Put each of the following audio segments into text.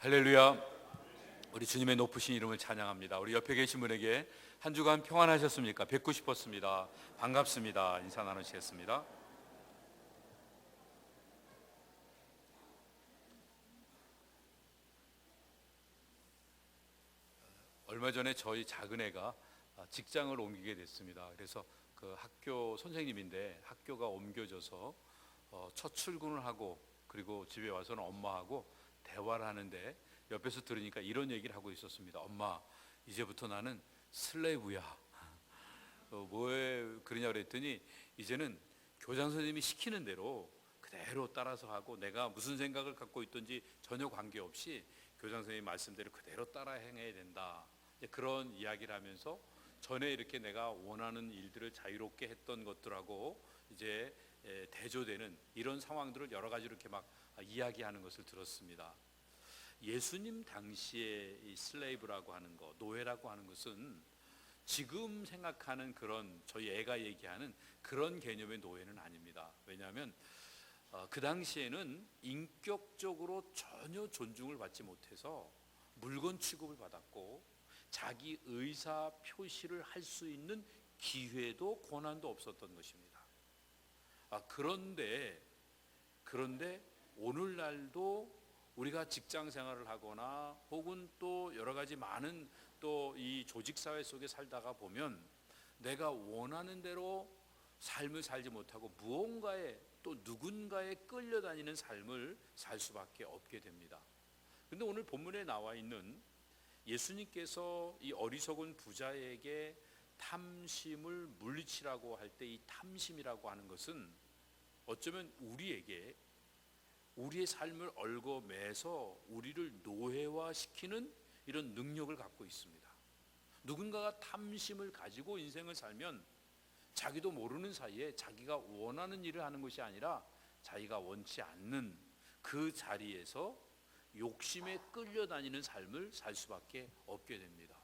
할렐루야. 우리 주님의 높으신 이름을 찬양합니다. 우리 옆에 계신 분에게 한 주간 평안하셨습니까? 뵙고 싶었습니다. 반갑습니다. 인사 나누시겠습니다. 얼마 전에 저희 작은 애가 직장을 옮기게 됐습니다. 그래서 그 학교 선생님인데 학교가 옮겨져서 첫 출근을 하고 그리고 집에 와서는 엄마하고 대화를 하는데 옆에서 들으니까 이런 얘기를 하고 있었습니다. 엄마, 이제부터 나는 슬레이브야. 뭐에 그러냐 그랬더니 이제는 교장 선생님이 시키는 대로 그대로 따라서 하고 내가 무슨 생각을 갖고 있든지 전혀 관계없이 교장 선생님 말씀대로 그대로 따라 행해야 된다. 그런 이야기를 하면서 전에 이렇게 내가 원하는 일들을 자유롭게 했던 것들하고 이제 대조되는 이런 상황들을 여러 가지로 이렇게 막 이야기하는 것을 들었습니다. 예수님 당시에 이 슬레이브라고 하는 것, 노예라고 하는 것은 지금 생각하는 그런 저희 애가 얘기하는 그런 개념의 노예는 아닙니다. 왜냐하면 그 당시에는 인격적으로 전혀 존중을 받지 못해서 물건 취급을 받았고 자기 의사 표시를 할 수 있는 기회도 권한도 없었던 것입니다. 그런데 오늘날도 우리가 직장 생활을 하거나 혹은 또 여러 가지 많은 또 이 조직 사회 속에 살다가 보면 내가 원하는 대로 삶을 살지 못하고 무언가에 또 누군가에 끌려다니는 삶을 살 수밖에 없게 됩니다. 그런데 오늘 본문에 나와 있는 예수님께서 이 어리석은 부자에게 탐심을 물리치라고 할 때 이 탐심이라고 하는 것은 어쩌면 우리의 삶을 얽어매서 우리를 노예화시키는 이런 능력을 갖고 있습니다. 누군가가 탐심을 가지고 인생을 살면 자기도 모르는 사이에 자기가 원하는 일을 하는 것이 아니라 자기가 원치 않는 그 자리에서 욕심에 끌려다니는 삶을 살 수밖에 없게 됩니다.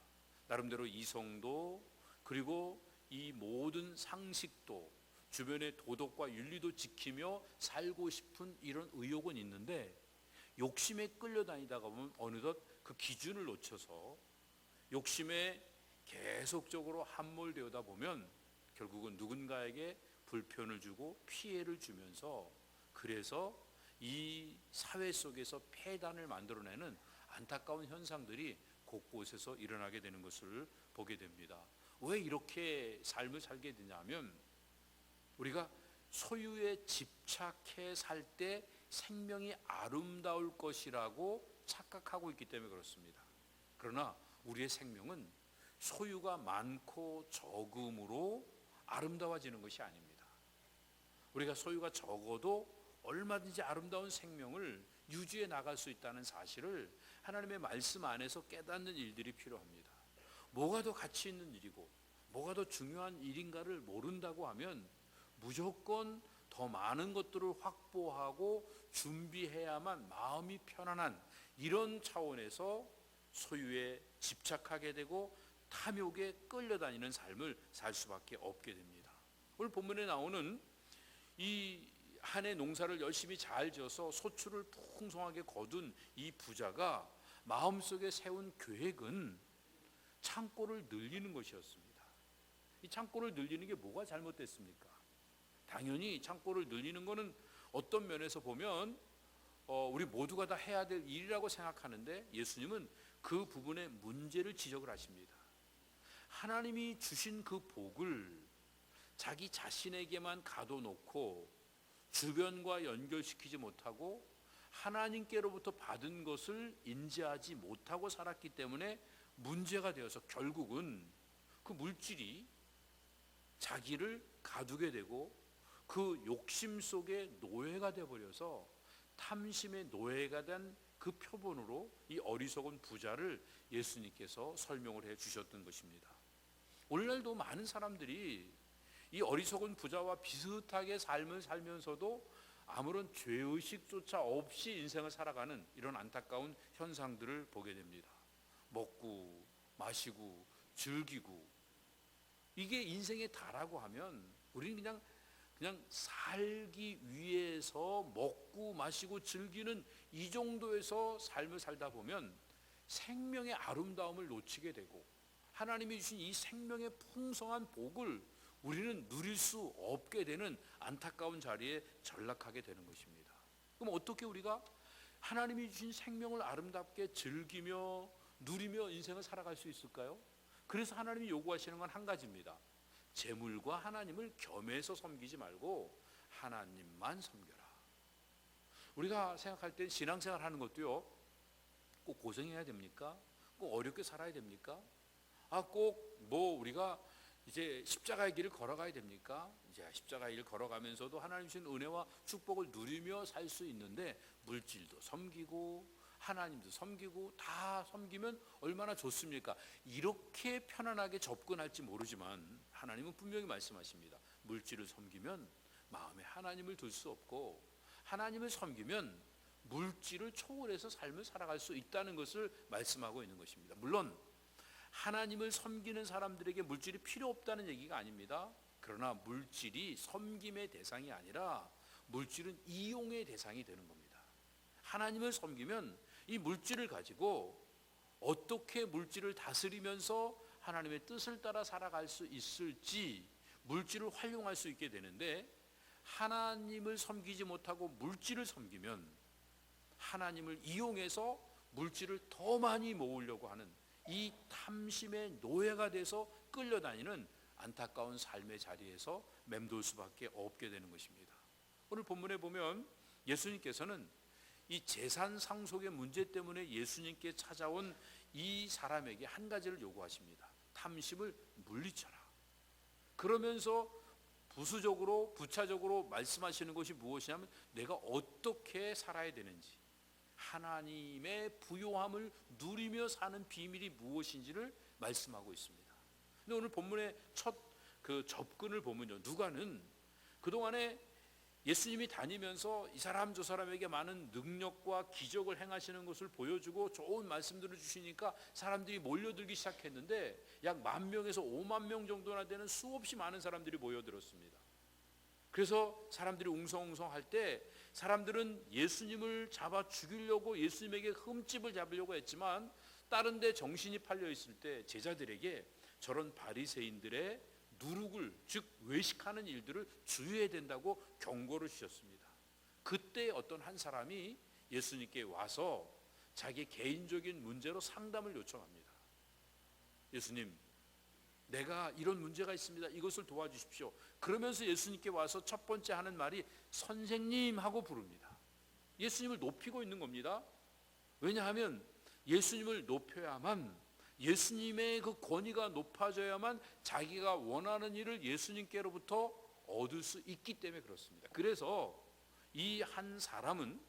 나름대로 이성도 그리고 이 모든 상식도 주변의 도덕과 윤리도 지키며 살고 싶은 이런 의욕은 있는데 욕심에 끌려다니다가 보면 어느덧 그 기준을 놓쳐서 욕심에 계속적으로 함몰되다 보면 결국은 누군가에게 불편을 주고 피해를 주면서 그래서 이 사회 속에서 폐단을 만들어내는 안타까운 현상들이 곳곳에서 일어나게 되는 것을 보게 됩니다. 왜 이렇게 삶을 살게 되냐면 우리가 소유에 집착해 살 때 생명이 아름다울 것이라고 착각하고 있기 때문에 그렇습니다. 그러나 우리의 생명은 소유가 많고 적음으로 아름다워지는 것이 아닙니다. 우리가 소유가 적어도 얼마든지 아름다운 생명을 유지해 나갈 수 있다는 사실을 하나님의 말씀 안에서 깨닫는 일들이 필요합니다. 뭐가 더 가치 있는 일이고 뭐가 더 중요한 일인가를 모른다고 하면 무조건 더 많은 것들을 확보하고 준비해야만 마음이 편안한 이런 차원에서 소유에 집착하게 되고 탐욕에 끌려다니는 삶을 살 수밖에 없게 됩니다. 오늘 본문에 나오는 이 한 해 농사를 열심히 잘 지어서 소출을 풍성하게 거둔 이 부자가 마음속에 세운 계획은 창고를 늘리는 것이었습니다. 이 창고를 늘리는 게 뭐가 잘못됐습니까? 당연히 창고를 늘리는 것은 어떤 면에서 보면 우리 모두가 다 해야 될 일이라고 생각하는데 예수님은 그 부분에 문제를 지적을 하십니다. 하나님이 주신 그 복을 자기 자신에게만 가둬놓고 주변과 연결시키지 못하고 하나님께로부터 받은 것을 인지하지 못하고 살았기 때문에 문제가 되어서 결국은 그 물질이 자기를 가두게 되고 그 욕심 속에 노예가 되어버려서 탐심의 노예가 된 그 표본으로 이 어리석은 부자를 예수님께서 설명을 해 주셨던 것입니다. 오늘날도 많은 사람들이 이 어리석은 부자와 비슷하게 삶을 살면서도 아무런 죄의식조차 없이 인생을 살아가는 이런 안타까운 현상들을 보게 됩니다. 먹고 마시고 즐기고 이게 인생의 다라고 하면 우리는 그냥 살기 위해서 먹고 마시고 즐기는 이 정도에서 삶을 살다 보면 생명의 아름다움을 놓치게 되고 하나님이 주신 이 생명의 풍성한 복을 우리는 누릴 수 없게 되는 안타까운 자리에 전락하게 되는 것입니다. 그럼 어떻게 우리가 하나님이 주신 생명을 아름답게 즐기며 누리며 인생을 살아갈 수 있을까요? 그래서 하나님이 요구하시는 건 한 가지입니다. 재물과 하나님을 겸해서 섬기지 말고 하나님만 섬겨라. 우리가 생각할 때 신앙생활 하는 것도요, 꼭 고생해야 됩니까? 꼭 어렵게 살아야 됩니까? 꼭 우리가 이제 십자가의 길을 걸어가야 됩니까? 이제 십자가의 길을 걸어가면서도 하나님 주신 은혜와 축복을 누리며 살 수 있는데 물질도 섬기고 하나님도 섬기고 다 섬기면 얼마나 좋습니까? 이렇게 편안하게 접근할지 모르지만 하나님은 분명히 말씀하십니다. 물질을 섬기면 마음에 하나님을 둘 수 없고 하나님을 섬기면 물질을 초월해서 삶을 살아갈 수 있다는 것을 말씀하고 있는 것입니다. 물론 하나님을 섬기는 사람들에게 물질이 필요 없다는 얘기가 아닙니다. 그러나 물질이 섬김의 대상이 아니라 물질은 이용의 대상이 되는 겁니다. 하나님을 섬기면 이 물질을 가지고 어떻게 물질을 다스리면서 하나님의 뜻을 따라 살아갈 수 있을지 물질을 활용할 수 있게 되는데, 하나님을 섬기지 못하고 물질을 섬기면 하나님을 이용해서 물질을 더 많이 모으려고 하는 이 탐심의 노예가 돼서 끌려다니는 안타까운 삶의 자리에서 맴돌 수밖에 없게 되는 것입니다. 오늘 본문에 보면 예수님께서는 이 재산 상속의 문제 때문에 예수님께 찾아온 이 사람에게 한 가지를 요구하십니다. 탐심을 물리쳐라. 그러면서 부수적으로 부차적으로 말씀하시는 것이 무엇이냐면 내가 어떻게 살아야 되는지, 하나님의 부요함을 누리며 사는 비밀이 무엇인지를 말씀하고 있습니다. 근데 오늘 본문의 첫 접근을 보면요, 누가는 그동안에 예수님이 다니면서 이 사람 저 사람에게 많은 능력과 기적을 행하시는 것을 보여주고 좋은 말씀들을 주시니까 사람들이 몰려들기 시작했는데 약 10,000명에서 50,000명 정도나 되는 수없이 많은 사람들이 모여들었습니다. 그래서 사람들이 웅성웅성할 때 사람들은 예수님을 잡아 죽이려고 예수님에게 흠집을 잡으려고 했지만 다른 데 정신이 팔려 있을 때 제자들에게 저런 바리새인들의 누룩을, 즉 외식하는 일들을 주의해야 된다고 경고를 주셨습니다. 그때 어떤 한 사람이 예수님께 와서 자기 개인적인 문제로 상담을 요청합니다. 예수님, 내가 이런 문제가 있습니다. 이것을 도와주십시오. 그러면서 예수님께 와서 첫 번째 하는 말이 선생님 하고 부릅니다. 예수님을 높이고 있는 겁니다. 왜냐하면 예수님을 높여야만, 예수님의 그 권위가 높아져야만 자기가 원하는 일을 예수님께로부터 얻을 수 있기 때문에 그렇습니다. 그래서 이 한 사람은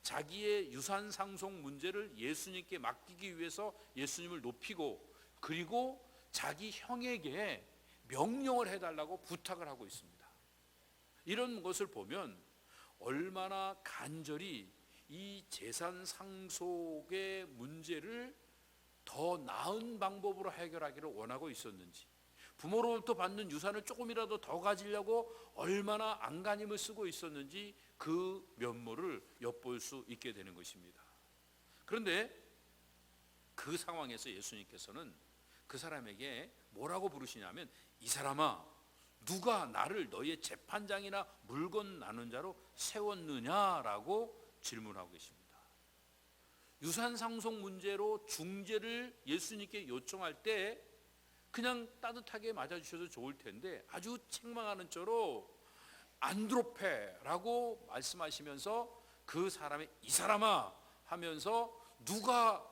자기의 유산 상속 문제를 예수님께 맡기기 위해서 예수님을 높이고, 그리고 자기 형에게 명령을 해달라고 부탁을 하고 있습니다. 이런 것을 보면 얼마나 간절히 이 재산 상속의 문제를 더 나은 방법으로 해결하기를 원하고 있었는지, 부모로부터 받는 유산을 조금이라도 더 가지려고 얼마나 안간힘을 쓰고 있었는지 그 면모를 엿볼 수 있게 되는 것입니다. 그런데 그 상황에서 예수님께서는 그 사람에게 뭐라고 부르시냐면, 이 사람아, 누가 나를 너희의 재판장이나 물건 나눈 자로 세웠느냐라고 질문하고 계십니다. 유산 상속 문제로 중재를 예수님께 요청할 때 그냥 따뜻하게 맞아주셔도 좋을 텐데 아주 책망하는 처로 안드로페라고 말씀하시면서 그 사람의 이 사람아 하면서 누가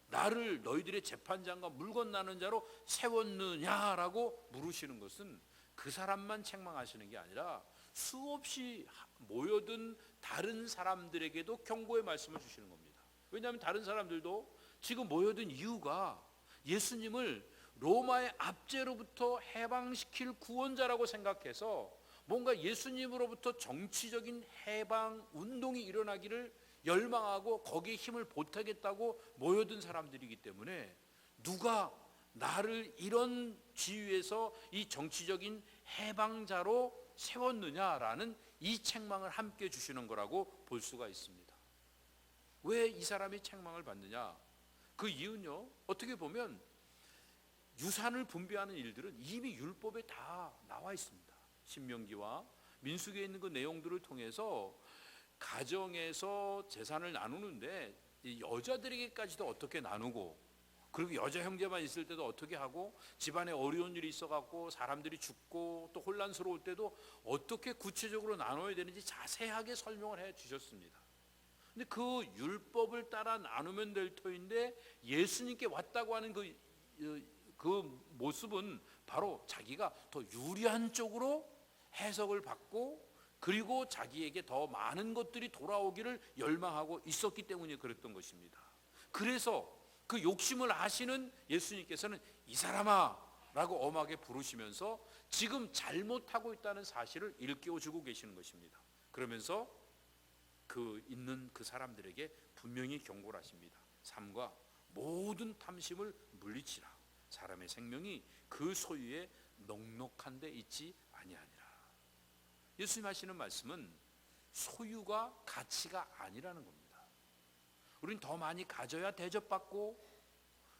나를 너희들의 재판장과 물건 나눈 자로 세웠느냐라고 물으시는 것은 그 사람만 책망하시는 게 아니라 수없이 모여든 다른 사람들에게도 경고의 말씀을 주시는 겁니다. 왜냐하면 다른 사람들도 지금 모여든 이유가 예수님을 로마의 압제로부터 해방시킬 구원자라고 생각해서 뭔가 예수님으로부터 정치적인 해방 운동이 일어나기를 열망하고 거기에 힘을 보태겠다고 모여든 사람들이기 때문에 누가 나를 이런 지위에서 이 정치적인 해방자로 세웠느냐라는 이 책망을 함께 주시는 거라고 볼 수가 있습니다. 왜 이 사람이 책망을 받느냐? 그 이유는요, 어떻게 보면 유산을 분배하는 일들은 이미 율법에 다 나와 있습니다. 신명기와 민수기에 있는 그 내용들을 통해서 가정에서 재산을 나누는데 이 여자들에게까지도 어떻게 나누고, 그리고 여자 형제만 있을 때도 어떻게 하고, 집안에 어려운 일이 있어갖고 사람들이 죽고 또 혼란스러울 때도 어떻게 구체적으로 나눠야 되는지 자세하게 설명을 해 주셨습니다. 근데 그 율법을 따라 나누면 될 터인데 예수님께 왔다고 하는 그 모습은 바로 자기가 더 유리한 쪽으로 해석을 받고, 그리고 자기에게 더 많은 것들이 돌아오기를 열망하고 있었기 때문에 그랬던 것입니다. 그래서 그 욕심을 아시는 예수님께서는 이 사람아 라고 엄하게 부르시면서 지금 잘못하고 있다는 사실을 일깨워주고 계시는 것입니다. 그러면서 그 있는 그 사람들에게 분명히 경고를 하십니다. 삼가 모든 탐심을 물리치라. 사람의 생명이 그 소유에 넉넉한 데 있지 아니하니라. 예수님 하시는 말씀은 소유가 가치가 아니라는 겁니다. 우리는 더 많이 가져야 대접받고,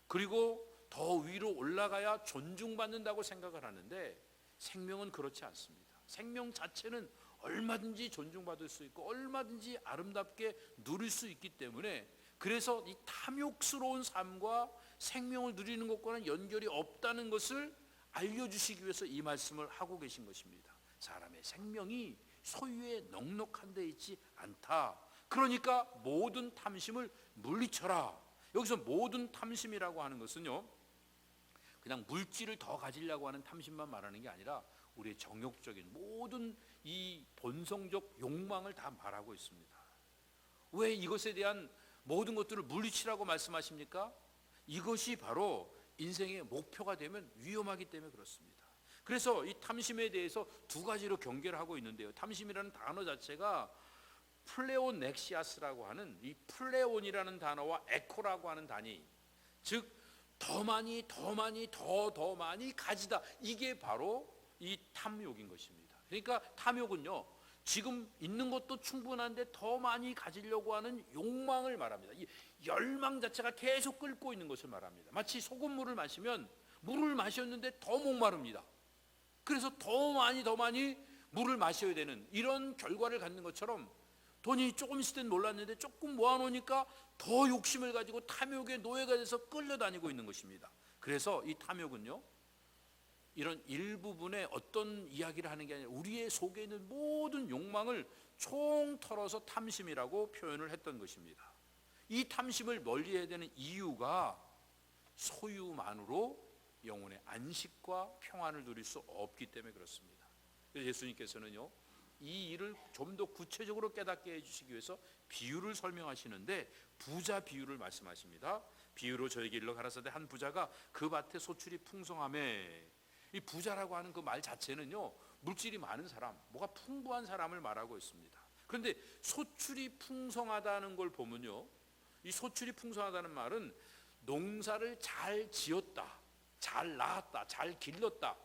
그리고 더 위로 올라가야 존중받는다고 생각을 하는데 생명은 그렇지 않습니다. 생명 자체는 얼마든지 존중받을 수 있고 얼마든지 아름답게 누릴 수 있기 때문에, 그래서 이 탐욕스러운 삶과 생명을 누리는 것과는 연결이 없다는 것을 알려주시기 위해서 이 말씀을 하고 계신 것입니다. 사람의 생명이 소유에 넉넉한 데 있지 않다. 그러니까 모든 탐심을 물리쳐라. 여기서 모든 탐심이라고 하는 것은요, 그냥 물질을 더 가지려고 하는 탐심만 말하는 게 아니라 우리의 정욕적인 모든 이 본성적 욕망을 다 말하고 있습니다. 왜 이것에 대한 모든 것들을 물리치라고 말씀하십니까? 이것이 바로 인생의 목표가 되면 위험하기 때문에 그렇습니다. 그래서 이 탐심에 대해서 두 가지로 경계를 하고 있는데요, 탐심이라는 단어 자체가 플레오넥시아스라고 하는 이 플레온이라는 단어와 에코라고 하는 단위, 즉 더 많이 더 많이 가지다, 이게 바로 이 탐욕인 것입니다. 그러니까 탐욕은요, 지금 있는 것도 충분한데 더 많이 가지려고 하는 욕망을 말합니다. 이 열망 자체가 계속 끓고 있는 것을 말합니다. 마치 소금물을 마시면 물을 마셨는데 더 목마릅니다. 그래서 더 많이 물을 마셔야 되는 이런 결과를 갖는 것처럼, 돈이 조금 있을 땐 몰랐는데 조금 모아놓으니까 더 욕심을 가지고 탐욕의 노예가 돼서 끌려다니고 있는 것입니다. 그래서 이 탐욕은요, 이런 일부분의 어떤 이야기를 하는 게 아니라 우리의 속에 있는 모든 욕망을 총털어서 탐심이라고 표현을 했던 것입니다. 이 탐심을 멀리해야 되는 이유가 소유만으로 영혼의 안식과 평안을 누릴 수 없기 때문에 그렇습니다. 그래서 예수님께서는요, 이 일을 좀 더 구체적으로 깨닫게 해주시기 위해서 비유를 설명하시는데 부자 비유를 말씀하십니다. 비유로 저에게 일러 가라사대 한 부자가 그 밭에 소출이 풍성하매, 이 부자라고 하는 그 말 자체는요, 물질이 많은 사람, 뭐가 풍부한 사람을 말하고 있습니다. 그런데 소출이 풍성하다는 걸 보면요, 이 소출이 풍성하다는 말은 농사를 잘 지었다, 잘 낳았다, 잘 길렀다,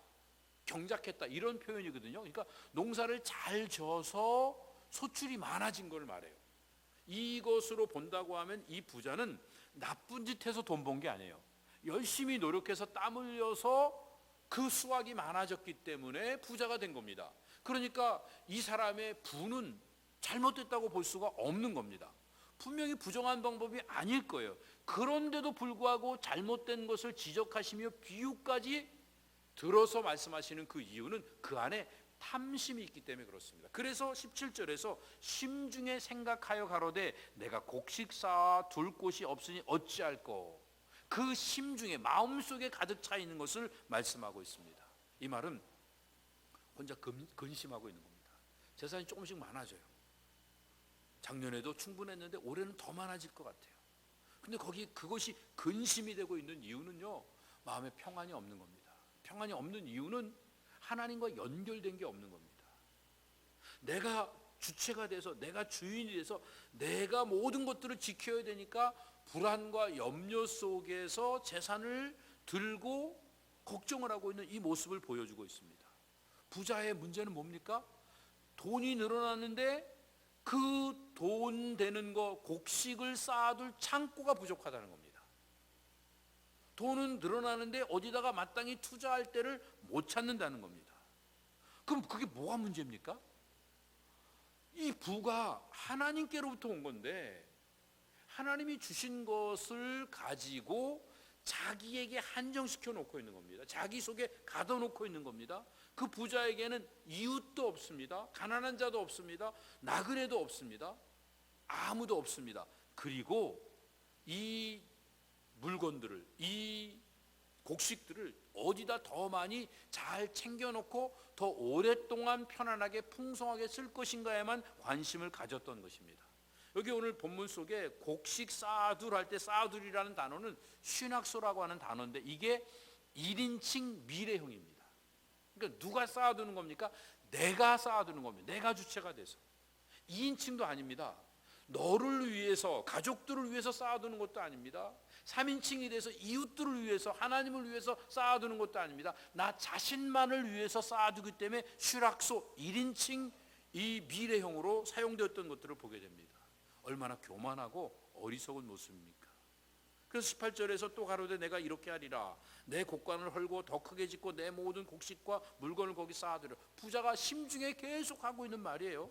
경작했다, 이런 표현이거든요. 그러니까 농사를 잘 져서 소출이 많아진 걸 말해요. 이것으로 본다고 하면 이 부자는 나쁜 짓 해서 돈 번 게 아니에요. 열심히 노력해서 땀 흘려서 그 수확이 많아졌기 때문에 부자가 된 겁니다. 그러니까 이 사람의 부는 잘못됐다고 볼 수가 없는 겁니다. 분명히 부정한 방법이 아닐 거예요. 그런데도 불구하고 잘못된 것을 지적하시며 비유까지 들어서 말씀하시는 그 이유는 그 안에 탐심이 있기 때문에 그렇습니다. 그래서 17절에서 심중에 생각하여 가로되 내가 곡식 쌓아 둘 곳이 없으니 어찌할꼬, 그 심중에 마음속에 가득 차 있는 것을 말씀하고 있습니다. 이 말은 혼자 근심하고 있는 겁니다. 재산이 조금씩 많아져요. 작년에도 충분했는데 올해는 더 많아질 것 같아요. 근데 그것이 근심이 되고 있는 이유는요, 마음에 평안이 없는 겁니다. 평안이 없는 이유는 하나님과 연결된 게 없는 겁니다. 내가 주체가 돼서, 내가 주인이 돼서 내가 모든 것들을 지켜야 되니까 불안과 염려 속에서 재산을 들고 걱정을 하고 있는 이 모습을 보여주고 있습니다. 부자의 문제는 뭡니까? 돈이 늘어났는데 그 돈 되는 거 곡식을 쌓아둘 창고가 부족하다는 겁니다. 돈은 늘어나는데 어디다가 마땅히 투자할 때를 못 찾는다는 겁니다. 그럼 그게 뭐가 문제입니까? 이 부가 하나님께로부터 온 건데 하나님이 주신 것을 가지고 자기에게 한정시켜 놓고 있는 겁니다. 자기 속에 가둬놓고 있는 겁니다. 그 부자에게는 이웃도 없습니다. 가난한 자도 없습니다. 나그네도 없습니다. 아무도 없습니다. 그리고 이 물건들을, 이 곡식들을 어디다 더 많이 잘 챙겨놓고 더 오랫동안 편안하게 풍성하게 쓸 것인가에만 관심을 가졌던 것입니다. 여기 오늘 본문 속에 곡식 쌓아둘 할 때 쌓아둘이라는 단어는 쉰학소라고 하는 단어인데 이게 1인칭 미래형입니다. 그러니까 누가 쌓아두는 겁니까? 내가 쌓아두는 겁니다. 내가 주체가 돼서. 2인칭도 아닙니다. 너를 위해서, 가족들을 위해서 쌓아두는 것도 아닙니다. 3인칭이 돼서 이웃들을 위해서, 하나님을 위해서 쌓아두는 것도 아닙니다. 나 자신만을 위해서 쌓아두기 때문에 슈락소 1인칭 이 미래형으로 사용되었던 것들을 보게 됩니다. 얼마나 교만하고 어리석은 모습입니까? 그래서 18절에서 또 가로되 내가 이렇게 하리라. 내 곡간을 헐고 더 크게 짓고 내 모든 곡식과 물건을 거기 쌓아두려. 부자가 심중에 계속 하고 있는 말이에요.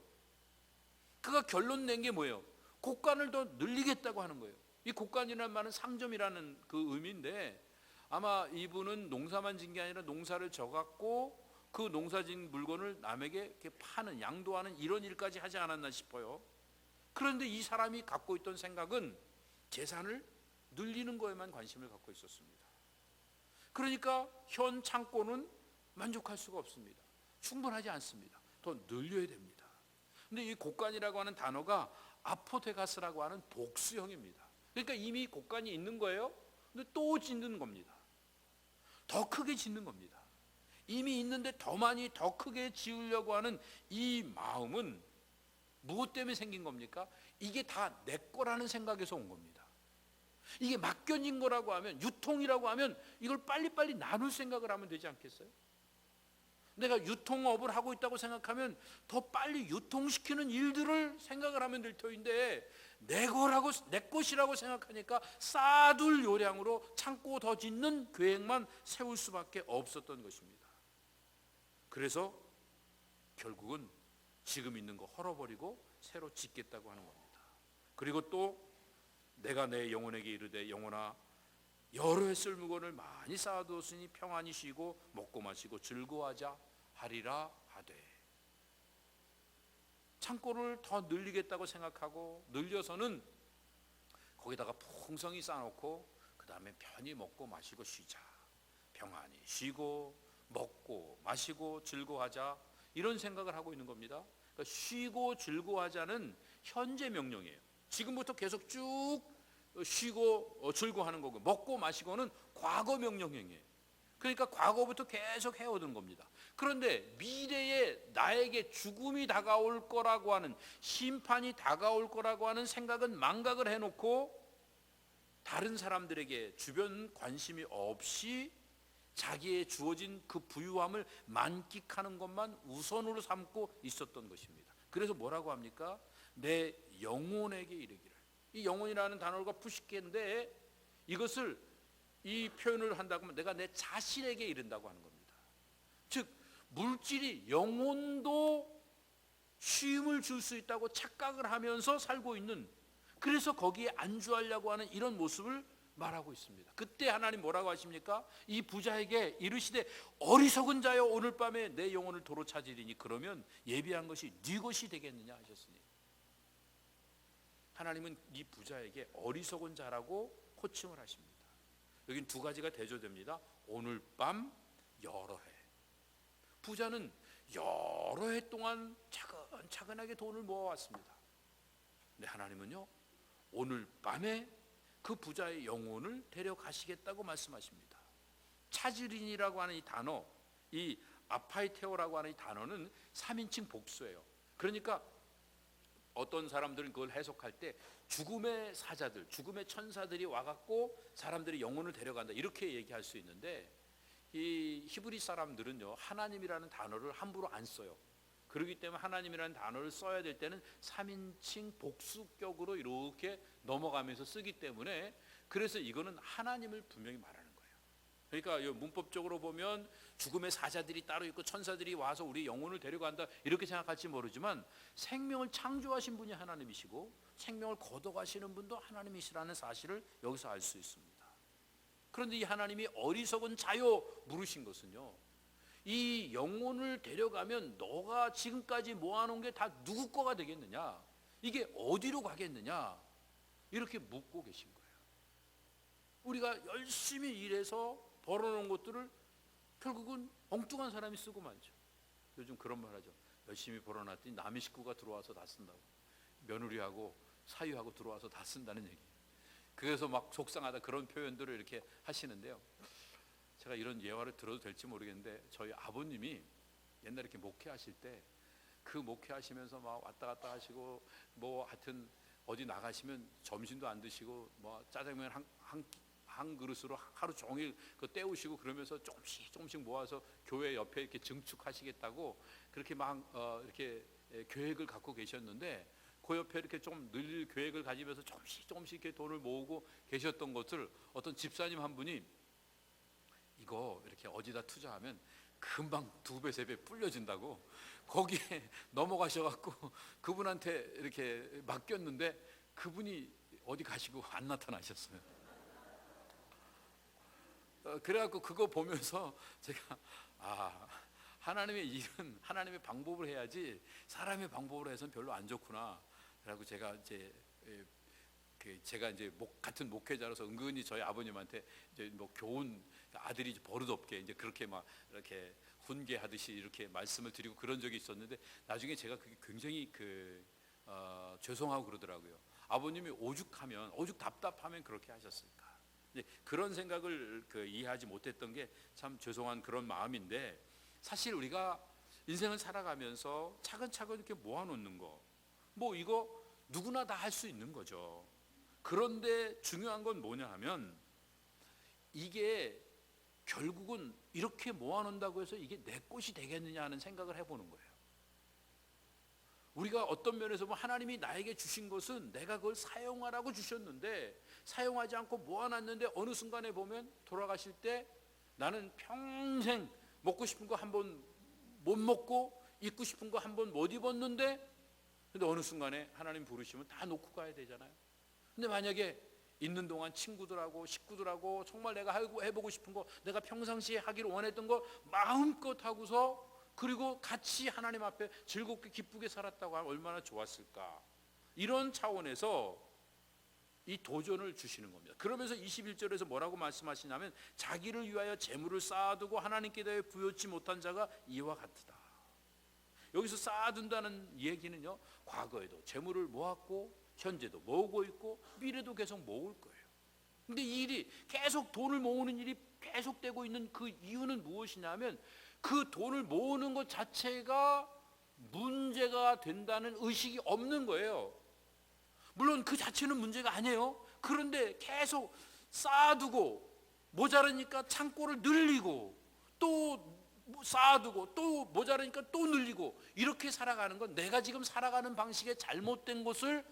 그가 결론 낸 게 뭐예요? 곡간을 더 늘리겠다고 하는 거예요. 이 곡간이라는 말은 상점이라는 그 의미인데 아마 이분은 농사만 진 게 아니라 농사를 져갖고 그 농사진 물건을 남에게 이렇게 파는, 양도하는 이런 일까지 하지 않았나 싶어요. 그런데 이 사람이 갖고 있던 생각은 재산을 늘리는 거에만 관심을 갖고 있었습니다. 그러니까 현 창고는 만족할 수가 없습니다. 충분하지 않습니다. 더 늘려야 됩니다. 근데 이 곡간이라고 하는 단어가 아포테가스라고 하는 복수형입니다. 그러니까 이미 곡간이 있는 거예요. 근데 또 짓는 겁니다. 더 크게 짓는 겁니다. 이미 있는데 더 많이 더 크게 지으려고 하는 이 마음은 무엇 때문에 생긴 겁니까? 이게 다 내 거라는 생각에서 온 겁니다. 이게 맡겨진 거라고 하면, 유통이라고 하면 이걸 빨리빨리 나눌 생각을 하면 되지 않겠어요? 내가 유통업을 하고 있다고 생각하면 더 빨리 유통시키는 일들을 생각을 하면 될 터인데 내 거라고, 내 것이라고 생각하니까 쌓아둘 요량으로 창고 더 짓는 계획만 세울 수밖에 없었던 것입니다. 그래서 결국은 지금 있는 거 헐어버리고 새로 짓겠다고 하는 겁니다. 그리고 또 내가 내 영혼에게 이르되 영혼아 여러 해 쓸 물건을 많이 쌓아두었으니 평안히 쉬고 먹고 마시고 즐거워하자 하리라 하되. 창고를 더 늘리겠다고 생각하고 늘려서는 거기다가 풍성히 쌓아놓고 그 다음에 편히 먹고 마시고 쉬자, 평안히 쉬고 먹고 마시고 즐거워하자, 이런 생각을 하고 있는 겁니다. 그러니까 쉬고 즐거워하자는 현재 명령이에요. 지금부터 계속 쭉 쉬고 즐거워하는 거고, 먹고 마시고는 과거 명령형이에요. 그러니까 과거부터 계속 해오던 겁니다. 그런데 미래에 나에게 죽음이 다가올 거라고 하는, 심판이 다가올 거라고 하는 생각은 망각을 해놓고 다른 사람들에게 주변 관심이 없이 자기의 주어진 그 부유함을 만끽하는 것만 우선으로 삼고 있었던 것입니다. 그래서 뭐라고 합니까? 내 영혼에게 이르기를. 이 영혼이라는 단어가 푸시케인데 이것을, 이 표현을 한다고 하면 내가 내 자신에게 이른다고 하는 겁니다. 즉 물질이 영혼도 쉼을 줄 수 있다고 착각을 하면서 살고 있는, 그래서 거기에 안주하려고 하는 이런 모습을 말하고 있습니다. 그때 하나님 뭐라고 하십니까? 이 부자에게 이르시되 어리석은 자여 오늘 밤에 내 영혼을 도로 찾으리니 그러면 예비한 것이 네 것이 되겠느냐 하셨으니, 하나님은 이 부자에게 어리석은 자라고 호칭을 하십니다. 여긴 두 가지가 대조됩니다. 오늘 밤 여러 해. 부자는 여러 해 동안 차근차근하게 돈을 모아왔습니다. 근데 하나님은요, 오늘 밤에 그 부자의 영혼을 데려가시겠다고 말씀하십니다. 차즈린이라고 하는 이 단어, 이 아파이테오라고 하는 이 단어는 3인칭 복수예요. 그러니까 어떤 사람들은 그걸 해석할 때 죽음의 사자들, 죽음의 천사들이 와갖고 사람들이 영혼을 데려간다, 이렇게 얘기할 수 있는데 이 히브리 사람들은요 하나님이라는 단어를 함부로 안 써요. 그렇기 때문에 하나님이라는 단어를 써야 될 때는 3인칭 복수격으로 이렇게 넘어가면서 쓰기 때문에, 그래서 이거는 하나님을 분명히 말하는 거예요. 그러니까 문법적으로 보면 죽음의 사자들이 따로 있고 천사들이 와서 우리 영혼을 데려간다 이렇게 생각할지 모르지만, 생명을 창조하신 분이 하나님이시고 생명을 거둬가시는 분도 하나님이시라는 사실을 여기서 알 수 있습니다. 그런데 이 하나님이 어리석은 자요 물으신 것은요, 이 영혼을 데려가면 너가 지금까지 모아놓은 게 다 누구 거가 되겠느냐, 이게 어디로 가겠느냐, 이렇게 묻고 계신 거예요. 우리가 열심히 일해서 벌어놓은 것들을 결국은 엉뚱한 사람이 쓰고 말죠. 요즘 그런 말 하죠. 열심히 벌어놨더니 남의 식구가 들어와서 다 쓴다고. 며느리하고 사위하고 들어와서 다 쓴다는 얘기. 그래서 막 속상하다 그런 표현들을 이렇게 하시는데요, 제가 이런 예화를 들어도 될지 모르겠는데, 저희 아버님이 옛날에 이렇게 목회하실 때 그 목회하시면서 막 왔다 갔다 하시고 뭐 하여튼 어디 나가시면 점심도 안 드시고 뭐 짜장면 한 그릇으로 하루 종일 그 때우시고, 그러면서 조금씩 모아서 교회 옆에 이렇게 증축하시겠다고 그렇게 막 이렇게 계획을 갖고 계셨는데, 그 옆에 이렇게 좀 늘 계획을 가지면서 조금씩 이렇게 돈을 모으고 계셨던 것을 어떤 집사님 한 분이 이거 이렇게 어디다 투자하면 금방 2배 3배 불려진다고 거기에 넘어가셔갖고 그분한테 이렇게 맡겼는데, 그분이 어디 가시고 안 나타나셨어요. 그래갖고 그거 보면서 제가 하나님의 일은 하나님의 방법을 해야지 사람의 방법으로 해서는 별로 안 좋구나. 그래갖고 제가 이제 같은 목회자로서 은근히 저희 아버님한테 이제 뭐 교훈, 아들이 버릇없게 이제 그렇게 막 이렇게 훈계하듯이 이렇게 말씀을 드리고 그런 적이 있었는데, 나중에 제가 그게 굉장히 죄송하고 그러더라고요. 아버님이 오죽 답답하면 그렇게 하셨을까. 그런 생각을 이해하지 못했던 게 참 죄송한 그런 마음인데, 사실 우리가 인생을 살아가면서 차근차근 이렇게 모아놓는 거, 뭐 이거 누구나 다 할 수 있는 거죠. 그런데 중요한 건 뭐냐 하면, 이게 결국은 이렇게 모아놓는다고 해서 이게 내 것이 되겠느냐 하는 생각을 해보는 거예요. 우리가 어떤 면에서 보면 하나님이 나에게 주신 것은 내가 그걸 사용하라고 주셨는데 사용하지 않고 모아놨는데, 어느 순간에 보면 돌아가실 때 나는 평생 먹고 싶은 거 한 번 못 먹고 입고 싶은 거 한 번 못 입었는데, 근데 어느 순간에 하나님 부르시면 다 놓고 가야 되잖아요. 근데 만약에 있는 동안 친구들하고 식구들하고 정말 내가 해보고 싶은 거, 내가 평상시에 하기를 원했던 거 마음껏 하고서, 그리고 같이 하나님 앞에 즐겁게 기쁘게 살았다고 하면 얼마나 좋았을까. 이런 차원에서 이 도전을 주시는 겁니다. 그러면서 21절에서 뭐라고 말씀하시냐면, 자기를 위하여 재물을 쌓아두고 하나님께 대해 부여치 못한 자가 이와 같으다. 여기서 쌓아둔다는 얘기는요, 과거에도 재물을 모았고 현재도 모으고 있고 미래도 계속 모을 거예요. 근데 이 일이 계속 돈을 모으는 일이 계속되고 있는 그 이유는 무엇이냐면, 그 돈을 모으는 것 자체가 문제가 된다는 의식이 없는 거예요. 물론 그 자체는 문제가 아니에요. 그런데 계속 쌓아두고 모자라니까 창고를 늘리고, 또 쌓아두고 또 모자라니까 또 늘리고, 이렇게 살아가는 건 내가 지금 살아가는 방식의 잘못된 것을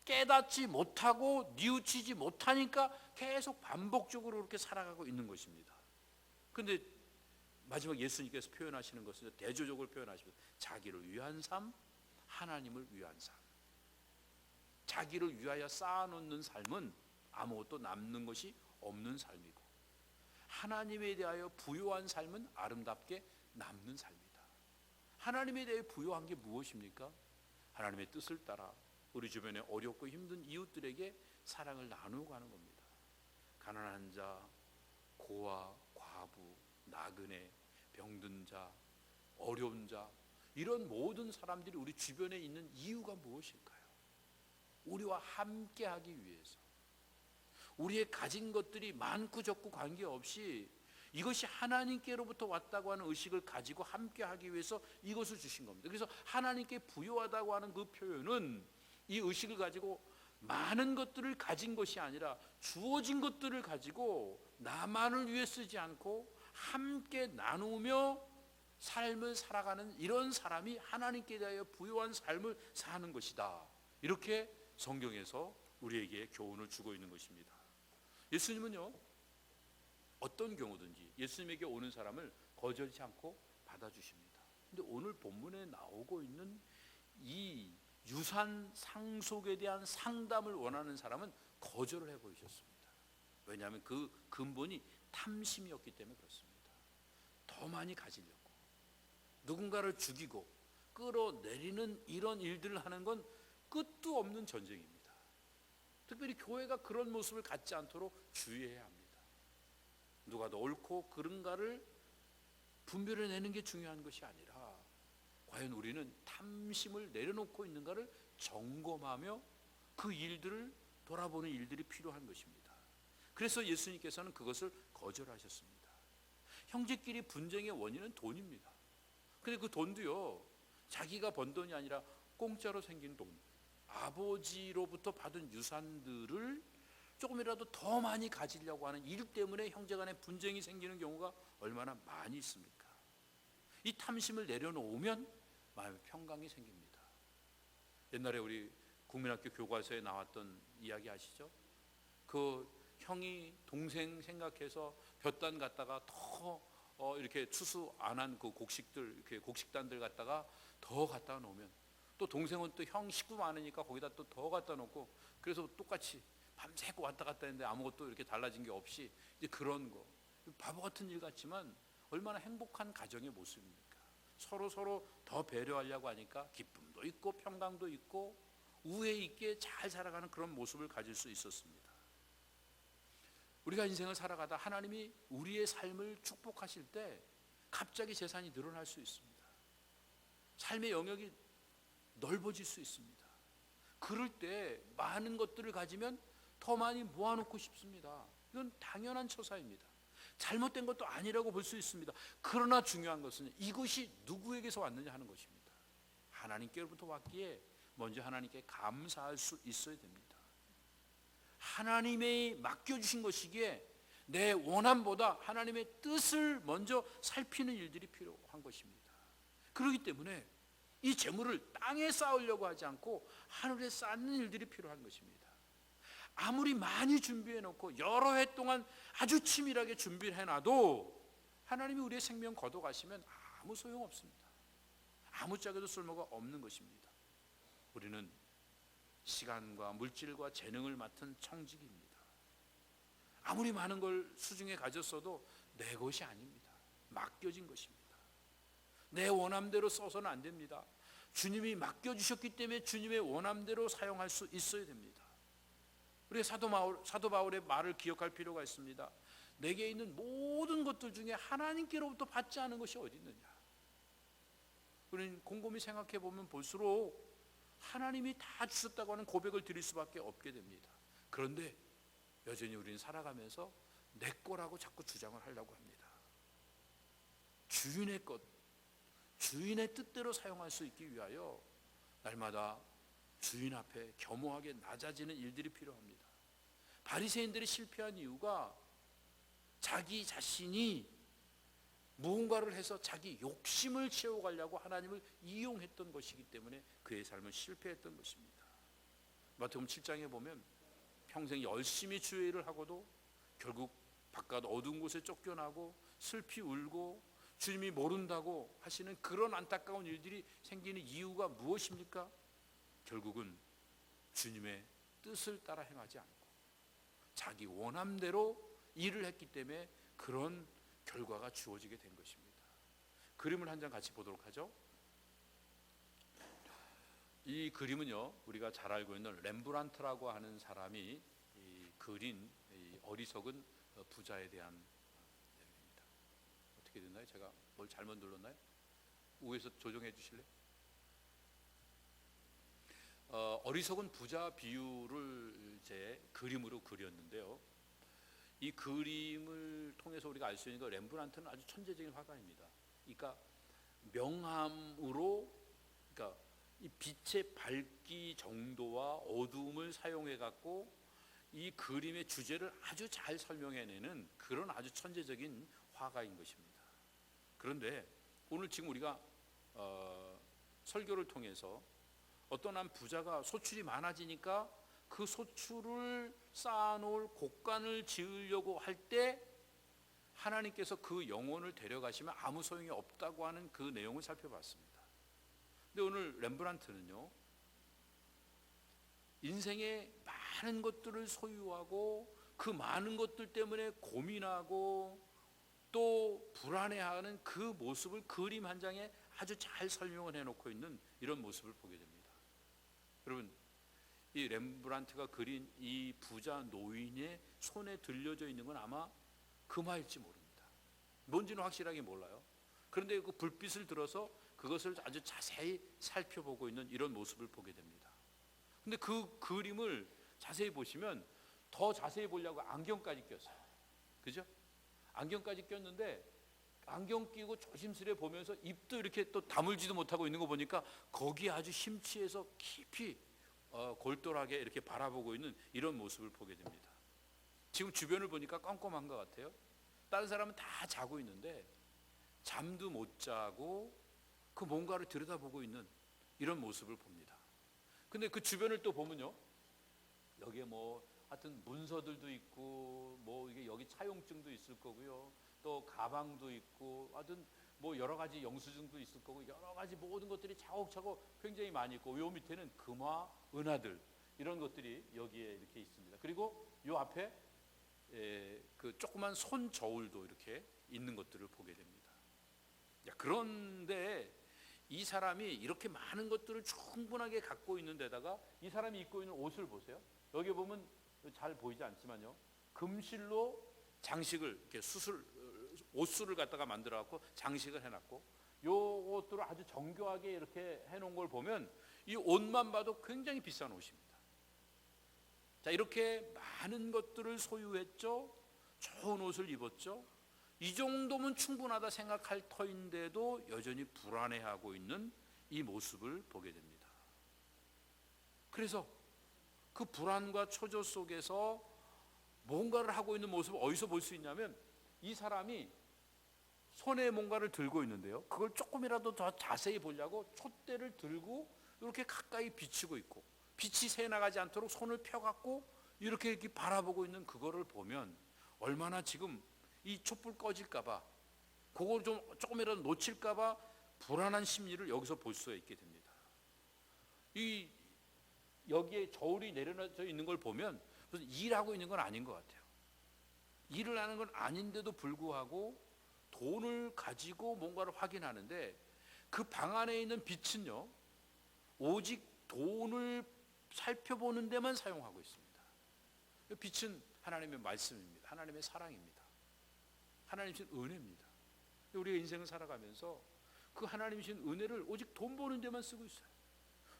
깨닫지 못하고 뉘우치지 못하니까 계속 반복적으로 그렇게 살아가고 있는 것입니다. 그런데 마지막 예수님께서 표현하시는 것은 대조적으로 표현하시면, 자기를 위한 삶, 하나님을 위한 삶. 자기를 위하여 쌓아놓는 삶은 아무것도 남는 것이 없는 삶이고, 하나님에 대하여 부요한 삶은 아름답게 남는 삶이다. 하나님에 대해 부요한 게 무엇입니까? 하나님의 뜻을 따라 우리 주변에 어렵고 힘든 이웃들에게 사랑을 나누고 가는 겁니다. 가난한 자, 고아, 과부, 나그네, 병든 자, 어려운 자, 이런 모든 사람들이 우리 주변에 있는 이유가 무엇일까요? 우리와 함께하기 위해서. 우리의 가진 것들이 많고 적고 관계없이 이것이 하나님께로부터 왔다고 하는 의식을 가지고 함께하기 위해서 이것을 주신 겁니다. 그래서 하나님께 부요하다고 하는 그 표현은 이 의식을 가지고 많은 것들을 가진 것이 아니라 주어진 것들을 가지고 나만을 위해 쓰지 않고 함께 나누며 삶을 살아가는 이런 사람이 하나님께 대하여 부요한 삶을 사는 것이다. 이렇게 성경에서 우리에게 교훈을 주고 있는 것입니다. 예수님은요, 어떤 경우든지 예수님에게 오는 사람을 거절치 않고 받아주십니다. 근데 오늘 본문에 나오고 있는 이 유산 상속에 대한 상담을 원하는 사람은 거절을 해버리셨습니다. 왜냐하면 그 근본이 탐심이었기 때문에 그렇습니다. 더 많이 가지려고, 누군가를 죽이고 끌어내리는 이런 일들을 하는 건 끝도 없는 전쟁입니다. 특별히 교회가 그런 모습을 갖지 않도록 주의해야 합니다. 누가 더 옳고 그른가를 분별해내는 게 중요한 것이 아니라 과연 우리는 탐심을 내려놓고 있는가를 점검하며 그 일들을 돌아보는 일들이 필요한 것입니다. 그래서 예수님께서는 그것을 거절하셨습니다. 형제끼리 분쟁의 원인은 돈입니다. 근데 그 돈도요, 자기가 번 돈이 아니라 공짜로 생긴 돈, 아버지로부터 받은 유산들을 조금이라도 더 많이 가지려고 하는 일 때문에 형제간에 분쟁이 생기는 경우가 얼마나 많이 있습니까? 이 탐심을 내려놓으면 마음의 평강이 생깁니다. 옛날에 우리 국민학교 교과서에 나왔던 이야기 아시죠? 그 형이 동생 생각해서 볕단 갖다가 더 이렇게 추수 안 한 그 곡식들, 이렇게 곡식단들 갖다가 더 갖다 놓으면, 또 동생은 또 형 식구 많으니까 거기다 또 더 갖다 놓고, 그래서 똑같이 밤새고 왔다 갔다 했는데 아무것도 이렇게 달라진 게 없이, 이제 그런 거 바보 같은 일 같지만 얼마나 행복한 가정의 모습입니까? 서로 더 배려하려고 하니까 기쁨도 있고 평강도 있고 우애 있게 잘 살아가는 그런 모습을 가질 수 있었습니다. 우리가 인생을 살아가다 하나님이 우리의 삶을 축복하실 때 갑자기 재산이 늘어날 수 있습니다. 삶의 영역이 넓어질 수 있습니다. 그럴 때 많은 것들을 가지면 더 많이 모아놓고 싶습니다. 이건 당연한 처사입니다. 잘못된 것도 아니라고 볼 수 있습니다. 그러나 중요한 것은 이것이 누구에게서 왔느냐 하는 것입니다. 하나님께로부터 왔기에 먼저 하나님께 감사할 수 있어야 됩니다. 하나님이 맡겨주신 것이기에 내 원함보다 하나님의 뜻을 먼저 살피는 일들이 필요한 것입니다. 그렇기 때문에 이 재물을 땅에 쌓으려고 하지 않고 하늘에 쌓는 일들이 필요한 것입니다. 아무리 많이 준비해 놓고 여러 해 동안 아주 치밀하게 준비를 해놔도 하나님이 우리의 생명 걷어가시면 아무 소용없습니다. 아무짝에도 쓸모가 없는 것입니다. 우리는 시간과 물질과 재능을 맡은 청직입니다. 아무리 많은 걸 수중에 가졌어도 내 것이 아닙니다. 맡겨진 것입니다. 내 원함대로 써서는 안 됩니다. 주님이 맡겨주셨기 때문에 주님의 원함대로 사용할 수 있어야 됩니다. 우리 사도 바울의 말을 기억할 필요가 있습니다. 내게 있는 모든 것들 중에 하나님께로부터 받지 않은 것이 어디 있느냐. 우리는 곰곰이 생각해 보면 볼수록 하나님이 다 주셨다고 하는 고백을 드릴 수밖에 없게 됩니다. 그런데 여전히 우리는 살아가면서 내 거라고 자꾸 주장을 하려고 합니다. 주인의 것, 주인의 뜻대로 사용할 수 있기 위하여 날마다 주인 앞에 겸허하게 낮아지는 일들이 필요합니다. 바리새인들이 실패한 이유가 자기 자신이 무언가를 해서 자기 욕심을 채워가려고 하나님을 이용했던 것이기 때문에 그의 삶은 실패했던 것입니다. 마태복음 7장에 보면 평생 열심히 주의 일을 하고도 결국 바깥 어두운 곳에 쫓겨나고 슬피 울고 주님이 모른다고 하시는 그런 안타까운 일들이 생기는 이유가 무엇입니까? 결국은 주님의 뜻을 따라 행하지 않고 자기 원함대로 일을 했기 때문에 그런 결과가 주어지게 된 것입니다. 그림을 한 장 같이 보도록 하죠. 이 그림은요, 우리가 잘 알고 있는 렘브란트라고 하는 사람이 그린 어리석은 부자에 대한 내용입니다. 어떻게 됐나요? 제가 뭘 잘못 눌렀나요? 위에서 조정해 주실래요? 어리석은 부자 비유를 제 그림으로 그렸는데요. 이 그림을 통해서 우리가 알 수 있는 건 렘브란트는 아주 천재적인 화가입니다. 그러니까 명암으로, 그러니까 이 빛의 밝기 정도와 어두움을 사용해 갖고 이 그림의 주제를 아주 잘 설명해내는 그런 아주 천재적인 화가인 것입니다. 그런데 오늘 지금 우리가 설교를 통해서 어떤 한 부자가 소출이 많아지니까 그 소출을 쌓아놓을 곡간을 지으려고 할 때 하나님께서 그 영혼을 데려가시면 아무 소용이 없다고 하는 그 내용을 살펴봤습니다. 근데 오늘 렘브란트는요, 인생에 많은 것들을 소유하고 그 많은 것들 때문에 고민하고 또 불안해하는 그 모습을 그림 한 장에 아주 잘 설명을 해놓고 있는 이런 모습을 보게 됩니다. 여러분, 이 렘브란트가 그린 이 부자 노인의 손에 들려져 있는 건 아마 금화일지 모릅니다. 뭔지는 확실하게 몰라요. 그런데 그 불빛을 들어서 그것을 아주 자세히 살펴보고 있는 이런 모습을 보게 됩니다. 근데 그 그림을 자세히 보시면 더 자세히 보려고 안경까지 꼈어요. 그죠? 안경까지 꼈는데 안경 끼고 조심스레 보면서 입도 이렇게 또 다물지도 못하고 있는 거 보니까 거기에 아주 심취해서 깊이 골똘하게 이렇게 바라보고 있는 이런 모습을 보게 됩니다. 지금 주변을 보니까 깜깜한 것 같아요. 다른 사람은 다 자고 있는데 잠도 못 자고 그 뭔가를 들여다보고 있는 이런 모습을 봅니다. 근데 그 주변을 또 보면요, 여기에 뭐 하여튼 문서들도 있고 뭐 이게 여기 차용증도 있을 거고요, 또 가방도 있고 하여튼 뭐 여러 가지 영수증도 있을 거고 여러 가지 모든 것들이 차곡차곡 굉장히 많이 있고 요 밑에는 금화, 은하들 이런 것들이 여기에 이렇게 있습니다. 그리고 요 앞에 그 조그만 손 저울도 이렇게 있는 것들을 보게 됩니다. 그런데 이 사람이 이렇게 많은 것들을 충분하게 갖고 있는 데다가 이 사람이 입고 있는 옷을 보세요. 여기 보면 잘 보이지 않지만요, 금실로 장식을 이렇게 옷수를 갖다가 만들어 갖고 장식을 해놨고 요 옷들을 아주 정교하게 이렇게 해놓은 걸 보면 이 옷만 봐도 굉장히 비싼 옷입니다. 자, 이렇게 많은 것들을 소유했죠. 좋은 옷을 입었죠. 이 정도면 충분하다 생각할 터인데도 여전히 불안해하고 있는 이 모습을 보게 됩니다. 그래서 그 불안과 초조 속에서 뭔가를 하고 있는 모습을 어디서 볼 수 있냐면 이 사람이 손에 뭔가를 들고 있는데요, 그걸 조금이라도 더 자세히 보려고 촛대를 들고 이렇게 가까이 비추고 있고 빛이 새나가지 않도록 손을 펴갖고 이렇게 바라보고 있는 그거를 보면 얼마나 지금 이 촛불 꺼질까봐 그걸 좀 조금이라도 놓칠까봐 불안한 심리를 여기서 볼 수 있게 됩니다. 이 여기에 저울이 내려져 있는 걸 보면 무슨 일하고 있는 건 아닌 것 같아요. 일을 하는 건 아닌데도 불구하고 돈을 가지고 뭔가를 확인하는데 그 방 안에 있는 빛은요, 오직 돈을 살펴보는 데만 사용하고 있습니다. 빛은 하나님의 말씀입니다. 하나님의 사랑입니다. 하나님이신 은혜입니다. 우리가 인생을 살아가면서 그 하나님이신 은혜를 오직 돈 버는 데만 쓰고 있어요.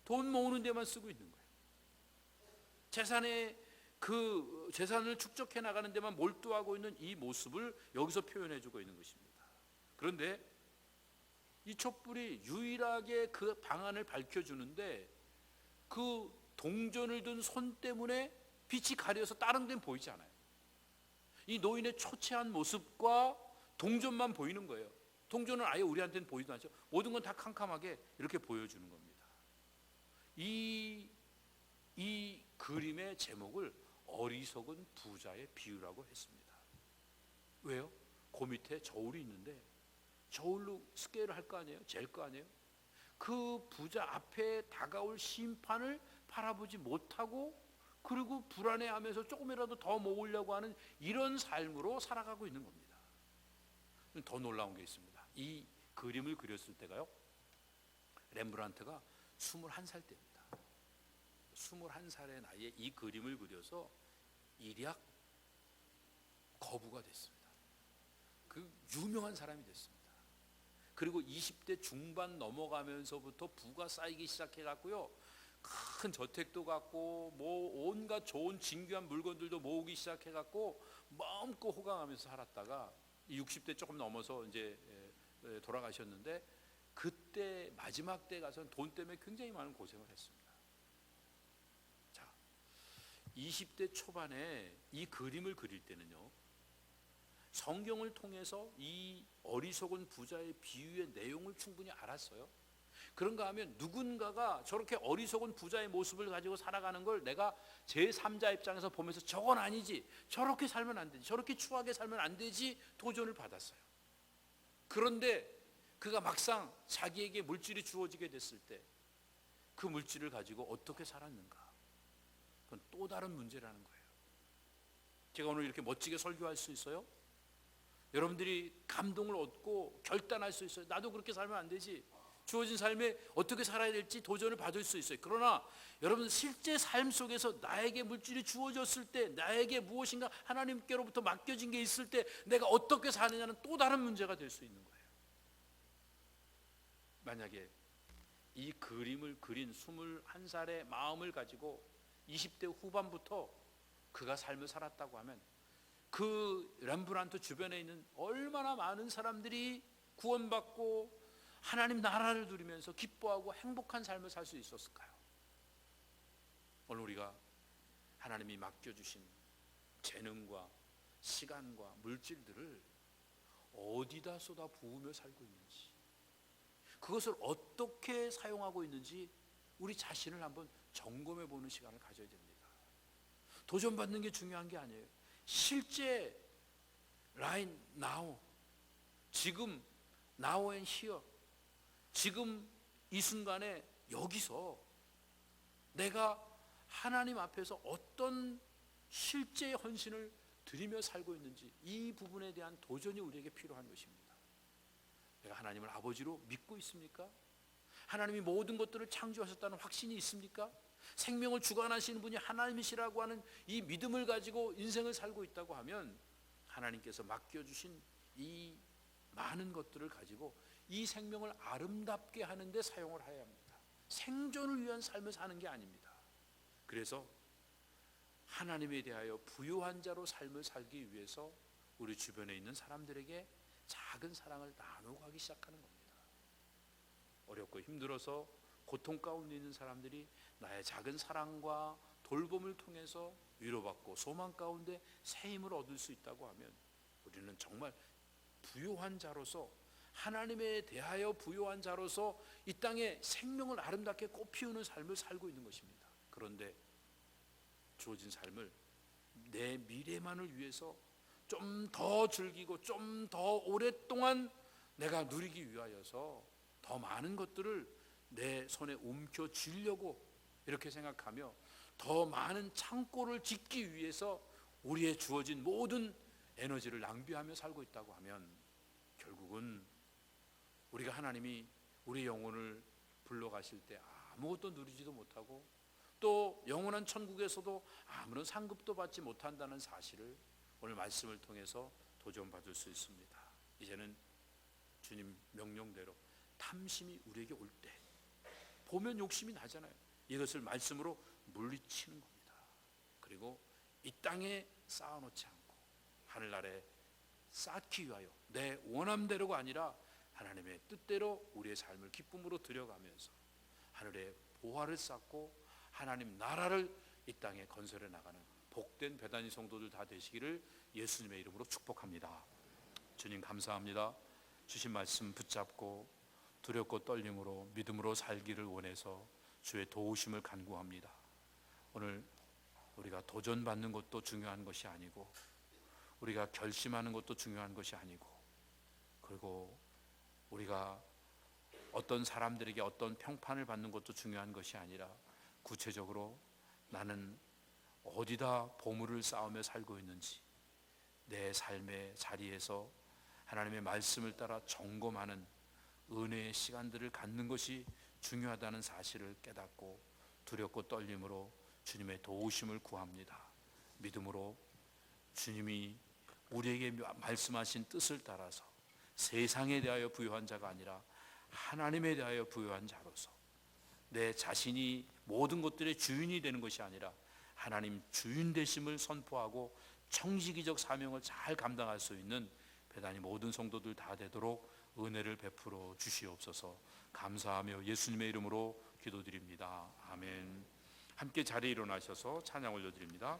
돈 모으는 데만 쓰고 있는 거예요. 그 재산을 축적해 나가는 데만 몰두하고 있는 이 모습을 여기서 표현해 주고 있는 것입니다. 그런데 이 촛불이 유일하게 그 방안을 밝혀주는데 그 동전을 든 손 때문에 빛이 가려서 다른 데는 보이지 않아요. 이 노인의 초췌한 모습과 동전만 보이는 거예요. 동전은 아예 우리한테는 보이지도 않죠. 모든 건 다 캄캄하게 이렇게 보여주는 겁니다. 이 그림의 제목을 어리석은 부자의 비유라고 했습니다. 왜요? 그 밑에 저울이 있는데 저울로 스케일을 할 거 아니에요? 잴 거 아니에요? 그 부자 앞에 다가올 심판을 바라보지 못하고 그리고 불안해하면서 조금이라도 더 모으려고 하는 이런 삶으로 살아가고 있는 겁니다. 더 놀라운 게 있습니다. 이 그림을 그렸을 때가요, 렘브란트가 21살 때입니다. 21살의 나이에 이 그림을 그려서 일약 거부가 됐습니다. 그 유명한 사람이 됐습니다. 그리고 20대 중반 넘어가면서부터 부가 쌓이기 시작해갖고요, 큰 저택도 갖고 뭐 온갖 좋은 진귀한 물건들도 모으기 시작해갖고 마음껏 호강하면서 살았다가 60대 조금 넘어서 이제 돌아가셨는데, 그때 마지막 때 가서는 돈 때문에 굉장히 많은 고생을 했습니다. 자, 20대 초반에 이 그림을 그릴 때는요, 성경을 통해서 이 어리석은 부자의 비유의 내용을 충분히 알았어요. 그런가 하면 누군가가 저렇게 어리석은 부자의 모습을 가지고 살아가는 걸 내가 제3자 입장에서 보면서 저건 아니지, 저렇게 살면 안 되지, 저렇게 추하게 살면 안 되지 도전을 받았어요. 그런데 그가 막상 자기에게 물질이 주어지게 됐을 때 그 물질을 가지고 어떻게 살았는가, 그건 또 다른 문제라는 거예요. 제가 오늘 이렇게 멋지게 설교할 수 있어요? 여러분들이 감동을 얻고 결단할 수 있어요. 나도 그렇게 살면 안 되지, 주어진 삶에 어떻게 살아야 될지 도전을 받을 수 있어요. 그러나 여러분 실제 삶 속에서 나에게 물질이 주어졌을 때, 나에게 무엇인가 하나님께로부터 맡겨진 게 있을 때 내가 어떻게 사느냐는 또 다른 문제가 될 수 있는 거예요. 만약에 이 그림을 그린 21살의 마음을 가지고 20대 후반부터 그가 삶을 살았다고 하면 그 렘브란트 주변에 있는 얼마나 많은 사람들이 구원받고 하나님 나라를 누리면서 기뻐하고 행복한 삶을 살 수 있었을까요? 오늘 우리가 하나님이 맡겨주신 재능과 시간과 물질들을 어디다 쏟아 부으며 살고 있는지, 그것을 어떻게 사용하고 있는지 우리 자신을 한번 점검해 보는 시간을 가져야 됩니다. 도전받는 게 중요한 게 아니에요. 실제 right now, 지금 now and here, 지금 이 순간에 여기서 내가 하나님 앞에서 어떤 실제의 헌신을 드리며 살고 있는지, 이 부분에 대한 도전이 우리에게 필요한 것입니다. 내가 하나님을 아버지로 믿고 있습니까? 하나님이 모든 것들을 창조하셨다는 확신이 있습니까? 생명을 주관하시는 분이 하나님이시라고 하는 이 믿음을 가지고 인생을 살고 있다고 하면 하나님께서 맡겨주신 이 많은 것들을 가지고 이 생명을 아름답게 하는 데 사용을 해야 합니다. 생존을 위한 삶을 사는 게 아닙니다. 그래서 하나님에 대하여 부요한 자로 삶을 살기 위해서 우리 주변에 있는 사람들에게 작은 사랑을 나누고 가기 시작하는 겁니다. 어렵고 힘들어서 고통 가운데 있는 사람들이 나의 작은 사랑과 돌봄을 통해서 위로받고 소망 가운데 새 힘을 얻을 수 있다고 하면 우리는 정말 부요한 자로서, 하나님에 대하여 부요한 자로서 이 땅에 생명을 아름답게 꽃피우는 삶을 살고 있는 것입니다. 그런데 주어진 삶을 내 미래만을 위해서 좀 더 즐기고 좀 더 오랫동안 내가 누리기 위하여서 더 많은 것들을 내 손에 움켜쥐려고 이렇게 생각하며 더 많은 창고를 짓기 위해서 우리의 주어진 모든 에너지를 낭비하며 살고 있다고 하면 결국은 우리가 하나님이 우리의 영혼을 불러가실 때 아무것도 누리지도 못하고 또 영원한 천국에서도 아무런 상급도 받지 못한다는 사실을 오늘 말씀을 통해서 도전받을 수 있습니다. 이제는 주님 명령대로 탐심이 우리에게 올 때, 보면 욕심이 나잖아요. 이것을 말씀으로 물리치는 겁니다. 그리고 이 땅에 쌓아놓지 않고 하늘나라에 쌓기 위하여 내 원함대로가 아니라 하나님의 뜻대로 우리의 삶을 기쁨으로 들여가면서 하늘에 보화를 쌓고 하나님 나라를 이 땅에 건설해 나가는 복된 베다니 성도들 다 되시기를 예수님의 이름으로 축복합니다. 주님 감사합니다. 주신 말씀 붙잡고 두렵고 떨림으로 믿음으로 살기를 원해서 주의 도우심을 간구합니다. 오늘 우리가 도전받는 것도 중요한 것이 아니고 우리가 결심하는 것도 중요한 것이 아니고, 그리고 우리가 어떤 사람들에게 어떤 평판을 받는 것도 중요한 것이 아니라 구체적으로 나는 어디다 보물을 쌓으며 살고 있는지 내 삶의 자리에서 하나님의 말씀을 따라 점검하는 은혜의 시간들을 갖는 것이 중요하다는 사실을 깨닫고 두렵고 떨림으로 주님의 도우심을 구합니다. 믿음으로 주님이 우리에게 말씀하신 뜻을 따라서 세상에 대하여 부요한 자가 아니라 하나님에 대하여 부요한 자로서 내 자신이 모든 것들의 주인이 되는 것이 아니라 하나님 주인 되심을 선포하고 청지기적 사명을 잘 감당할 수 있는 베다니 모든 성도들 다 되도록 은혜를 베풀어 주시옵소서. 감사하며 예수님의 이름으로 기도드립니다. 아멘. 함께 자리에 일어나셔서 찬양 올려드립니다.